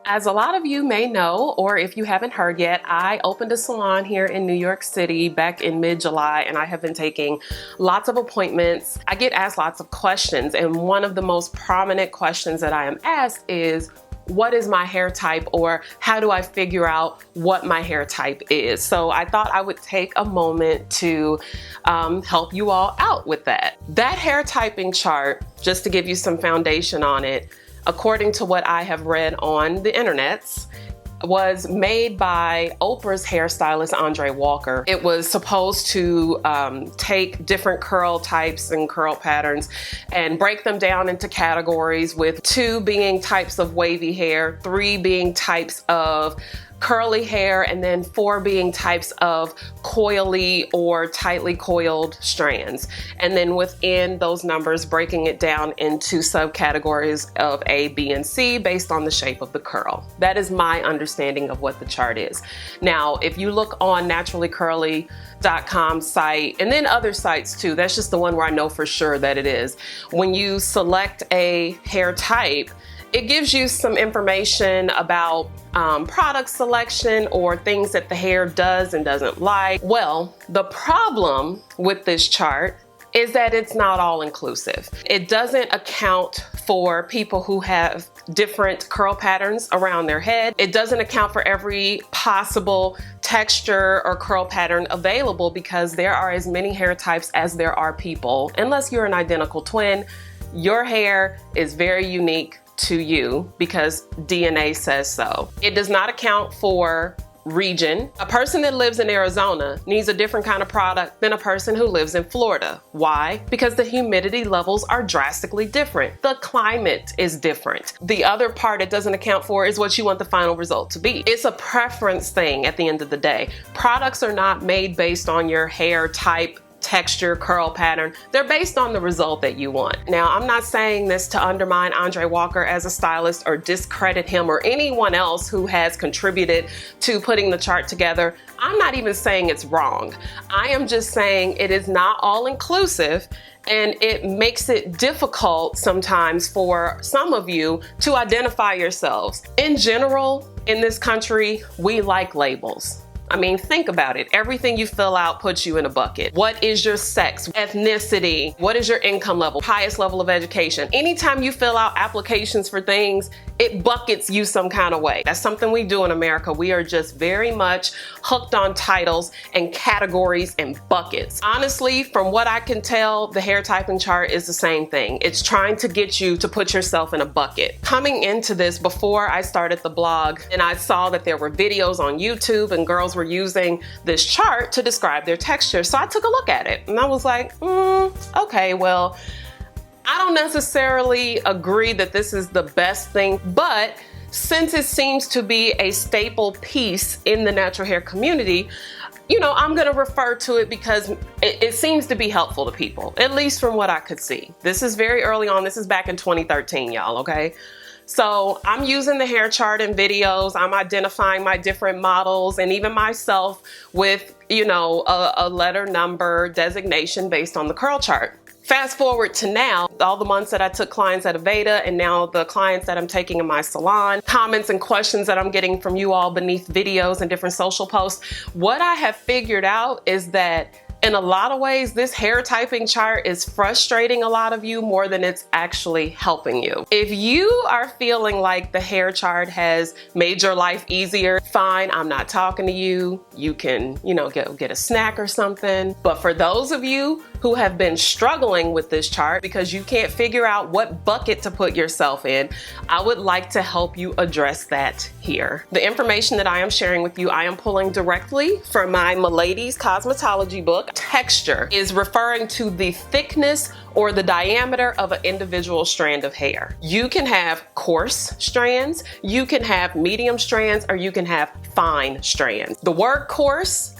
As a lot of you may know, or if you haven't heard yet, I opened a salon here in New York City back in mid-July, and I have been taking lots of appointments. I get asked lots of questions, and one of the most prominent questions that I am asked is, what is my hair type, or how do I figure out what my hair type is? So I thought I would take a moment to help you all out with that. That hair typing chart, just to give you some foundation on it, according to what I have read on the internets, was made by Oprah's hairstylist, Andre Walker. It was supposed to take different curl types and curl patterns and break them down into categories, with 2 being types of wavy hair, 3 being types of curly hair, and then 4 being types of coily or tightly coiled strands. And then within those numbers, breaking it down into subcategories of A, B, and C based on the shape of the curl. That is my understanding of what the chart is. Now, if you look on naturallycurly.com site, and then other sites too, that's just the one where I know for sure that it is. When you select a hair type, it gives you some information about product selection or things that the hair does and doesn't like. Well, the problem with this chart is that it's not all inclusive. It doesn't account for people who have different curl patterns around their head. It doesn't account for every possible texture or curl pattern available, because there are as many hair types as there are people. Unless you're an identical twin, your hair is very unique to you because DNA says so. It does not account for region. A person that lives in Arizona needs a different kind of product than a person who lives in Florida. Why? Because the humidity levels are drastically different. The climate is different. The other part it doesn't account for is what you want the final result to be. It's a preference thing at the end of the day. Products are not made based on your hair type, texture, curl pattern. They're based on the result that you want. Now, I'm not saying this to undermine Andre Walker as a stylist or discredit him or anyone else who has contributed to putting the chart together. I'm not even saying it's wrong. I am just saying it is not all inclusive, and it makes it difficult sometimes for some of you to identify yourselves. In general, in this country, we like labels. I mean, think about it. Everything you fill out puts you in a bucket. What is your sex, ethnicity? What is your income level, highest level of education? Anytime you fill out applications for things, it buckets you some kind of way. That's something we do in America. We are just very much hooked on titles and categories and buckets. Honestly, from what I can tell, the hair typing chart is the same thing. It's trying to get you to put yourself in a bucket. Coming into this, before I started the blog, and I saw that there were videos on YouTube and girls were using this chart to describe their texture. So I took a look at it and I was like, okay, well, I don't necessarily agree that this is the best thing, but since it seems to be a staple piece in the natural hair community, you know, I'm going to refer to it because it seems to be helpful to people, at least from what I could see. This is very early on. This is back in 2013, y'all, okay? So I'm using the hair chart in videos. I'm identifying my different models and even myself with, you know, a letter number designation based on the curl chart. Fast forward to now, all the months that I took clients at Aveda, and now the clients that I'm taking in my salon, comments and questions that I'm getting from you all beneath videos and different social posts. What I have figured out is that in a lot of ways, this hair typing chart is frustrating a lot of you more than it's actually helping you. If you are feeling like the hair chart has made your life easier, fine, I'm not talking to you. You can, you know, get a snack or something. But for those of you who have been struggling with this chart because you can't figure out what bucket to put yourself in, I would like to help you address that here. The information that I am sharing with you, I am pulling directly from my Milady's Cosmetology book. Texture is referring to the thickness or the diameter of an individual strand of hair. You can have coarse strands, you can have medium strands, or you can have fine strands. The word coarse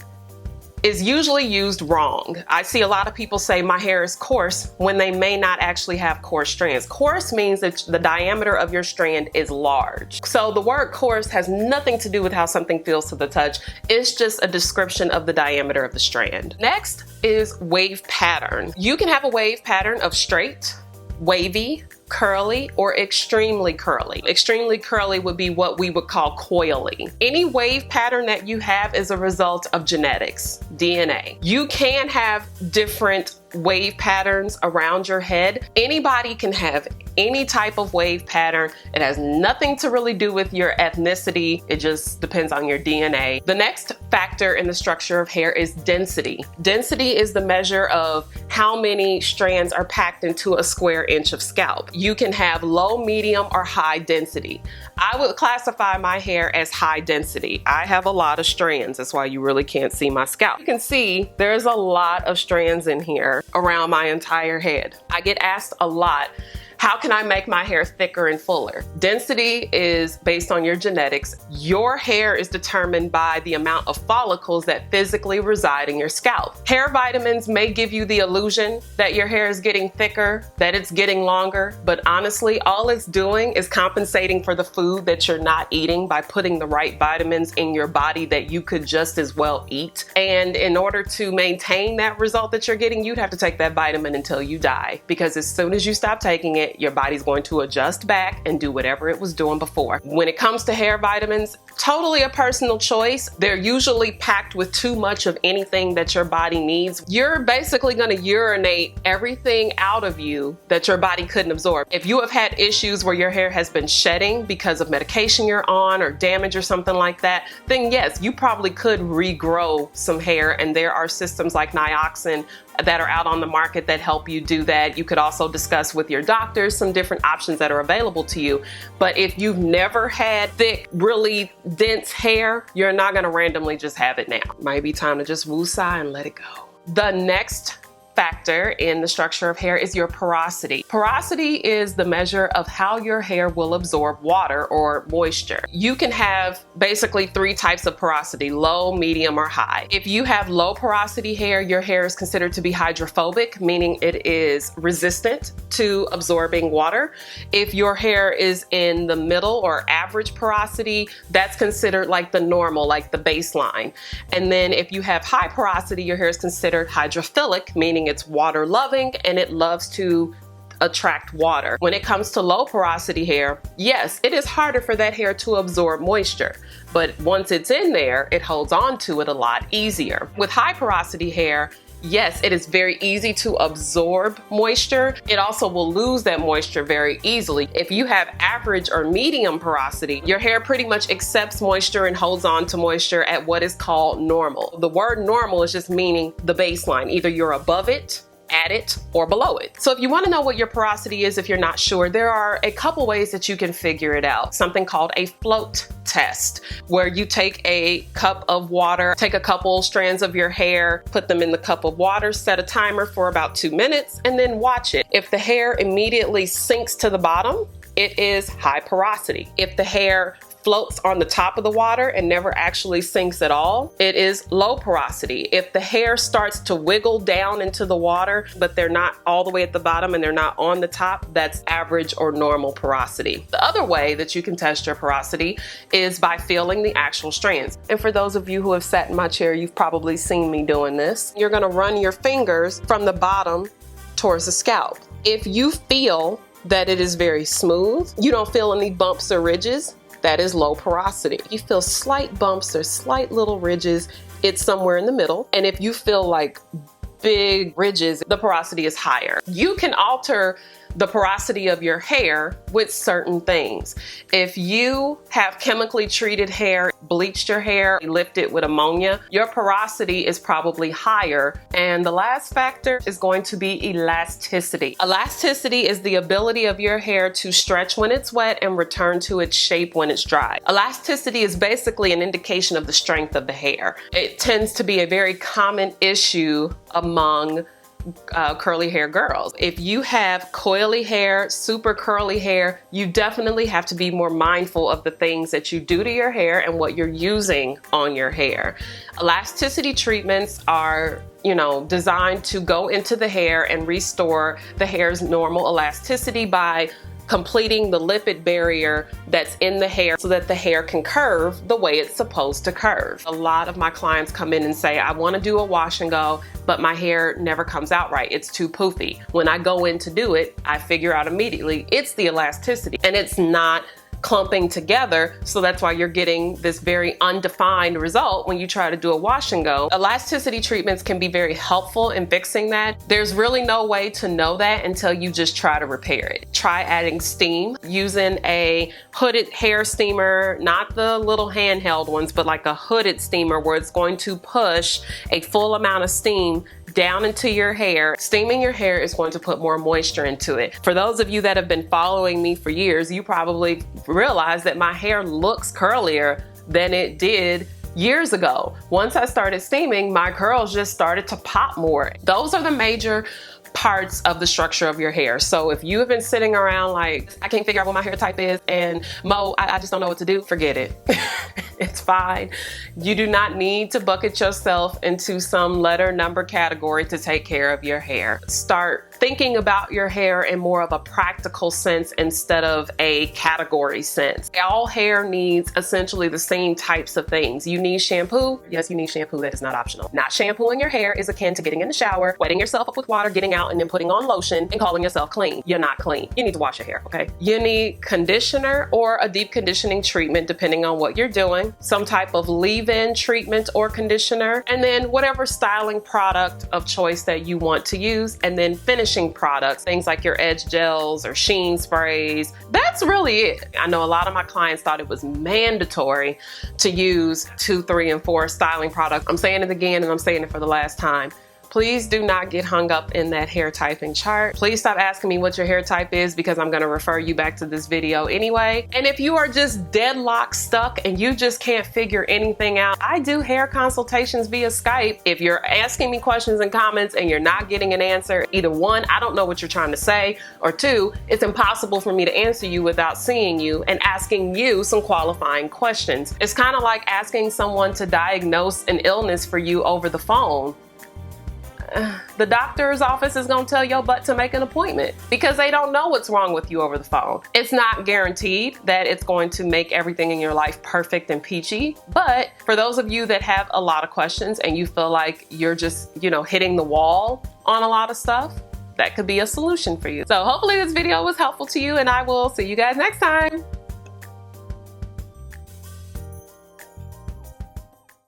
is usually used wrong. I see a lot of people say my hair is coarse when they may not actually have coarse strands. Coarse means that the diameter of your strand is large. So the word coarse has nothing to do with how something feels to the touch. It's just a description of the diameter of the strand. Next is wave pattern. You can have a wave pattern of straight, wavy, curly, or extremely curly. Extremely curly would be what we would call coily. Any wave pattern that you have is a result of genetics, DNA. You can have different wave patterns around your head. Anybody can have any type of wave pattern. It has nothing to really do with your ethnicity. It just depends on your DNA. The next factor in the structure of hair is density. Density is the measure of how many strands are packed into a square inch of scalp. You can have low, medium, or high density. I would classify my hair as high density. I have a lot of strands. That's why you really can't see my scalp. You can see there's a lot of strands in here around my entire head. I get asked a lot, how can I make my hair thicker and fuller? Density is based on your genetics. Your hair is determined by the amount of follicles that physically reside in your scalp. Hair vitamins may give you the illusion that your hair is getting thicker, that it's getting longer, but honestly, all it's doing is compensating for the food that you're not eating by putting the right vitamins in your body that you could just as well eat. And in order to maintain that result that you're getting, you'd have to take that vitamin until you die, because as soon as you stop taking it, your body's going to adjust back and do whatever it was doing before. When it comes to hair vitamins, totally a personal choice. They're usually packed with too much of anything that your body needs. You're basically going to urinate everything out of you that your body couldn't absorb. If you have had issues where your hair has been shedding because of medication you're on or damage or something like that, then yes, you probably could regrow some hair, and there are systems like Nioxin that are out on the market that help you do that. You could also discuss with your doctors some different options that are available to you. But if you've never had thick, really dense hair, you're not gonna randomly just have it now. Might be time to just woosah and let it go. The next factor in the structure of hair is your porosity. Porosity is the measure of how your hair will absorb water or moisture. You can have basically three types of porosity: low, medium, or high. If you have low porosity hair, your hair is considered to be hydrophobic, meaning it is resistant to absorbing water. If your hair is in the middle or average porosity, that's considered like the normal, like the baseline. And then if you have high porosity, your hair is considered hydrophilic, meaning it's water loving and it loves to attract water. When it comes to low porosity hair, yes, it is harder for that hair to absorb moisture, but once it's in there, it holds on to it a lot easier. With high porosity hair, yes, it is very easy to absorb moisture. It also will lose that moisture very easily. If you have average or medium porosity, your hair pretty much accepts moisture and holds on to moisture at what is called normal. The word normal is just meaning the baseline. Either you're above it, at it, or below it. So if you want to know what your porosity is, if you're not sure, there are a couple ways that you can figure it out. Something called a float test, where you take a cup of water, take a couple strands of your hair, put them in the cup of water, set a timer for about 2 minutes, and then watch it. If the hair immediately sinks to the bottom, it is high porosity. If the hair floats on the top of the water and never actually sinks at all, it is low porosity. If the hair starts to wiggle down into the water, but they're not all the way at the bottom and they're not on the top, that's average or normal porosity. The other way that you can test your porosity is by feeling the actual strands. And for those of you who have sat in my chair, you've probably seen me doing this. You're gonna run your fingers from the bottom towards the scalp. If you feel that it is very smooth, you don't feel any bumps or ridges, that is low porosity. You feel slight bumps or slight little ridges, it's somewhere in the middle. And if you feel like big ridges, the porosity is higher. You can alter the porosity of your hair with certain things. If you have chemically treated hair, bleached your hair, lift it with ammonia, your porosity is probably higher. And the last factor is going to be elasticity. Elasticity is the ability of your hair to stretch when it's wet and return to its shape when it's dry. Elasticity is basically an indication of the strength of the hair. It tends to be a very common issue among curly hair girls. If you have coily hair, super curly hair, you definitely have to be more mindful of the things that you do to your hair and what you're using on your hair. Elasticity treatments are, designed to go into the hair and restore the hair's normal elasticity by completing the lipid barrier that's in the hair so that the hair can curve the way it's supposed to curve. A lot of my clients come in and say, I want to do a wash and go, but my hair never comes out right. It's too poofy. When I go in to do it, I figure out immediately it's the elasticity and it's not clumping together, so that's why you're getting this very undefined result when you try to do a wash and go. Elasticity treatments can be very helpful in fixing that. There's really no way to know that until you just try to repair it. Try adding steam using a hooded hair steamer, not the little handheld ones, but like a hooded steamer where it's going to push a full amount of steam down into your hair. Steaming your hair is going to put more moisture into it. For those of you that have been following me for years, you probably realize that my hair looks curlier than it did years ago. Once I started steaming, my curls just started to pop more. Those are the major parts of the structure of your hair. So if you have been sitting around like, I can't figure out what my hair type is, and Mo, I just don't know what to do, forget it. It's fine. You do not need to bucket yourself into some letter number category to take care of your hair. Start thinking about your hair in more of a practical sense instead of a category sense. All hair needs essentially the same types of things. You need shampoo. Yes, you need shampoo. That is not optional. Not shampooing your hair is akin to getting in the shower, wetting yourself up with water, getting out, and then putting on lotion and calling yourself clean. You're not clean. You need to wash your hair, okay? You need conditioner or a deep conditioning treatment depending on what you're doing, some type of leave-in treatment or conditioner, and then whatever styling product of choice that you want to use, and then finishing products, things like your edge gels or sheen sprays. That's really it. I know a lot of my clients thought it was mandatory to use 2, 3, and 4 styling products. I'm saying it again and I'm saying it for the last time. Please do not get hung up in that hair typing chart. Please stop asking me what your hair type is because I'm gonna refer you back to this video anyway. And if you are just deadlocked stuck and you just can't figure anything out, I do hair consultations via Skype. If you're asking me questions and comments and you're not getting an answer, either one, I don't know what you're trying to say, or two, it's impossible for me to answer you without seeing you and asking you some qualifying questions. It's kind of like asking someone to diagnose an illness for you over the phone. The doctor's office is gonna tell your butt to make an appointment because they don't know what's wrong with you over the phone. It's not guaranteed that it's going to make everything in your life perfect and peachy, but for those of you that have a lot of questions and you feel like you're just, hitting the wall on a lot of stuff, that could be a solution for you. So hopefully this video was helpful to you, and I will see you guys next time.